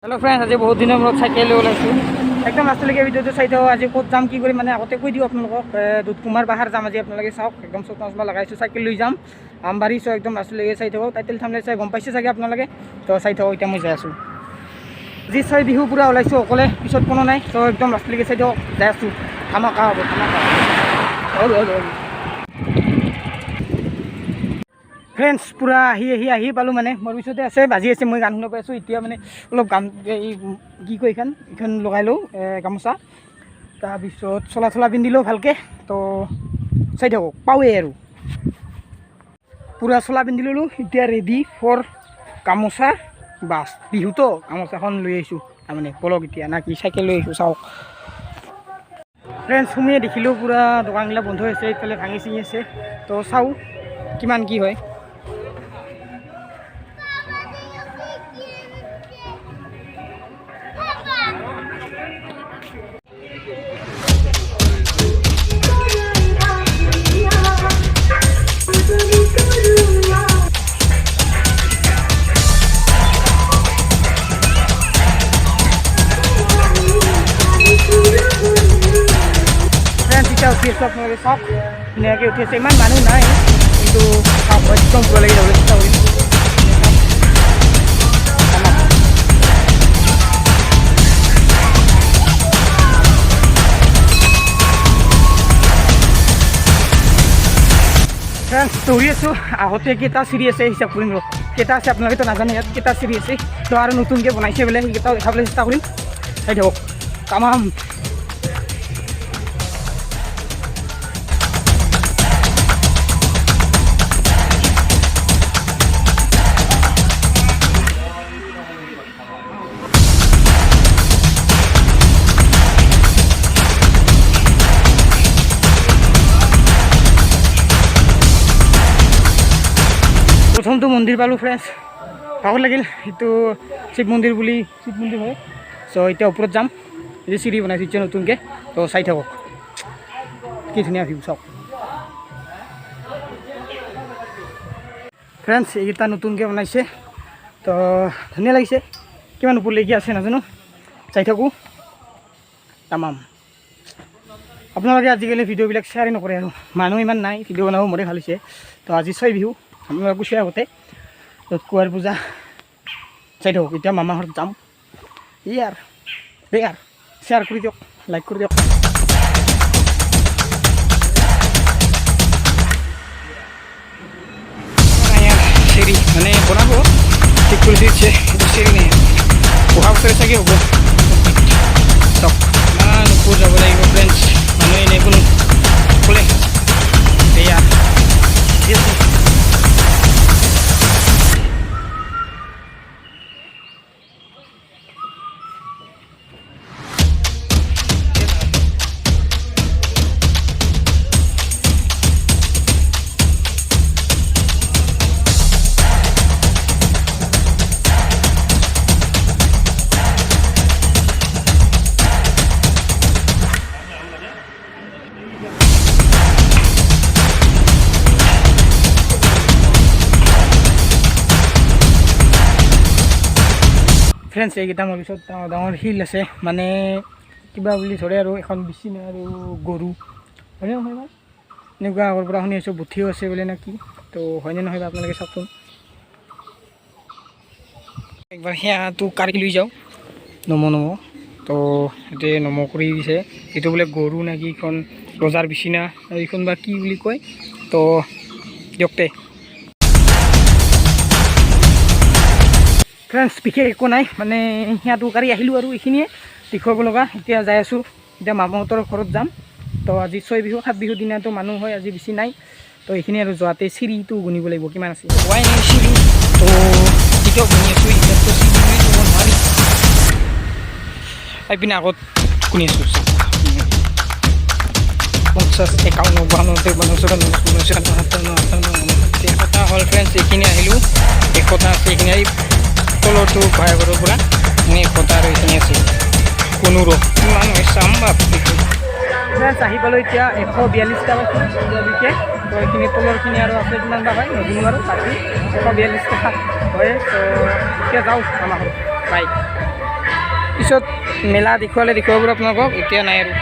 Hello friends, आज बहुत दिन मैं साइकेल ओलाइছোঁ एकदम लास्टলৈকে ভিডিঅ'টো চাই থাকক। আজি ক'ত যাম কি কৰিম মানে আগতে কৈ দিওঁ আপোনালোকক। দুধকুমাৰ পাহাৰ যাম আজি। আপোনালোকে চাওক একদম চশমা লগাইছোঁ, চাইকেল লৈ যাম আমবাৰী। চ' একদম লাস্টলৈকে চাই থাকক। টাইটেল থাম্বনেইল চাই গম পাইছে চাগে আপোনালোকে। তো চাই থাকক, এতিয়া মই যাই আছোঁ। আজি 6 বিহু পুৰা ওলাইছোঁ অকলে, পিছত কোনো নাই। চ' একদম লাস্টলৈকে চাই থাকক, যাই আছোঁ। ধামাকা হ'ব, ধামাকা। ফ্ৰেণ্ডছ পুৰা আহি পালোঁ মানে মোৰ পিছতে আছে, বাজি আছে। মই গান শুনি পাই আছোঁ এতিয়া মানে অলপ গান এই কি কয় এইখন লগাই লওঁ গামোচা। তাৰপিছত চলা পিন্ধিলেও ভালকৈ। তো চাই থাকক, পাওঁৱেই আৰু পুৰা চলা পিন্ধি ল'লোঁ। এতিয়া ৰেডি ফৰ গামোচা। বাছ বিহুতো গামোচাখন লৈ আহিছোঁ তাৰমানে। বলক এতিয়া না কি চাইকেল লৈ আহিছোঁ চাওক। ফ্ৰেণ্ডছ শুনিয়ে দেখিলোঁ পুৰা দোকানবিলাক বন্ধ হৈ আছে, এইফালে ভাঙি চিঙি আছে। তো চাওঁ কিমান কি হয়। উঠি আছোঁ আপোনালোকে চাওক, ধুনীয়াকৈ উঠি আছে। ইমান মানুহ নাই কিন্তু চাওক একদম পুৰা লাগি যাবলৈ চেষ্টা কৰিম। দৌৰি আছোঁ। আহোঁতে কেইটা চিৰি আছে হিচাপ কৰিম ৰ, কেইটা আছে আপোনালোকেতো নাজানে ইয়াত কেইটা চিৰি আছে। তো আৰু নতুনকৈ বনাইছে বোলে, সেইকেইটাও দেখাবলৈ চেষ্টা কৰিম। চাই থাকক তামাম। প্ৰথমটো মন্দিৰ পালোঁ ফ্ৰেণ্ডছ, ভাগৰ লাগিল। এইটো শিৱ মন্দিৰ বুলি, শিৱ মন্দিৰ হয়। চ' এতিয়া ওপৰত যাম। এই চিৰি বনাইছোঁ এতিয়া নতুনকৈ। তো চাই থাকক কি ধুনীয়া ভিউ চাওক ফ্ৰেণ্ডছ। এইকেইটা নতুনকৈ বনাইছে, তো ধুনীয়া লাগিছে। কিমান ওপৰলৈকে আছে নাজানো, চাই থাকোঁ তামাম। আপোনালোকে আজিকালি ভিডিঅ'বিলাক শ্বেয়াৰ নকৰে আৰু মানুহ ইমান নাই, ভিডিঅ' বনাব মোৰে ভাল হৈছে। তো আজি 6 বিহু আপোনালোকে কৈছে আগতে দধকুৱাৰ পূজা। চাই থাকক এতিয়া মামা ঘৰত যাম। ইয়াৰ শ্বেয়াৰ কৰি দিয়ক, লাইক কৰি দিয়ক। চেৰি মানে বনাব ঠিক কৰি দিছে, এইটো চেৰি নাই। অহা বছৰে চাগে হ'ব। চাওক ইমান ওপৰ যাব লাগিব ফ্ৰেণ্ডছ, মানুহে এনেই কোনো ক'লে এয়া ফ্ৰেণ্ডছ। এইকেইটা মোৰ পিছত ডাঙৰ শিল আছে, মানে কিবা বুলি ধৰে আৰু এখন বিচিনা আৰু গৰু হয়নে নহয় বা এনেকুৱা আগৰ পৰা শুনি আছোঁ। বুঠিও আছে বোলে নে কি, তো হয়নে নহয় বা আপোনালোকে চাওকচোন। একবাৰ সেয়াটো কাঢ়ি লৈ যাওঁ নমো। তো এতিয়া নমো কৰি দিছে। এইটো বোলে গৰু নে কি, এইখন ৰজাৰ বিচিনা আৰু এইখন বা কি বুলি কয়। তো দিয়কতে ফ্ৰেণ্ডছ, বিশেষ একো নাই মানে সেয়াটো কাঢ়ি আহিলোঁ আৰু এইখিনিয়ে দেখুৱাব লগা। এতিয়া যাই আছোঁ, এতিয়া মামাহঁতৰ ঘৰত যাম। তো আজি 6 বিহু, 7 বিহুৰ দিনাতো মানুহ হয়, আজি বেছি নাই। তো এইখিনি আৰু যোৱাতে চিৰিটো গুনিব লাগিব কিমান আছে। হোৱাই নাই চিৰি, তো এতিয়াও গুনি আছোঁ। এতিয়াতো চিৰি বুলি ক'ব নোৱাৰি, এইপিনে আগত গুনি আছোঁ 50, 51, 52, 53, 100টা হ'ল ফ্ৰেণ্ডছ। এইখিনি আহিলোঁ, 100টা আছে। এইখিনি আহি তলৰটো ভাইঘৰৰ পৰা মানে 100টা আৰু এইখিনি আছে 15। কিমান চাম বাপি ফ্ৰেণ্ডছ। আহি পালোঁ এতিয়া 142টা পাইছোঁ এতিয়ালৈকে। তো এইখিনি তলৰখিনি আৰু আছে কিমান বা হয় নগুনো আৰু বাকী 142 টকা হয়। তো এতিয়া যাওঁ আমাৰ ঘৰত, বাই। পিছত মেলা দেখুৱাব আপোনালোকক এতিয়া নাই আৰু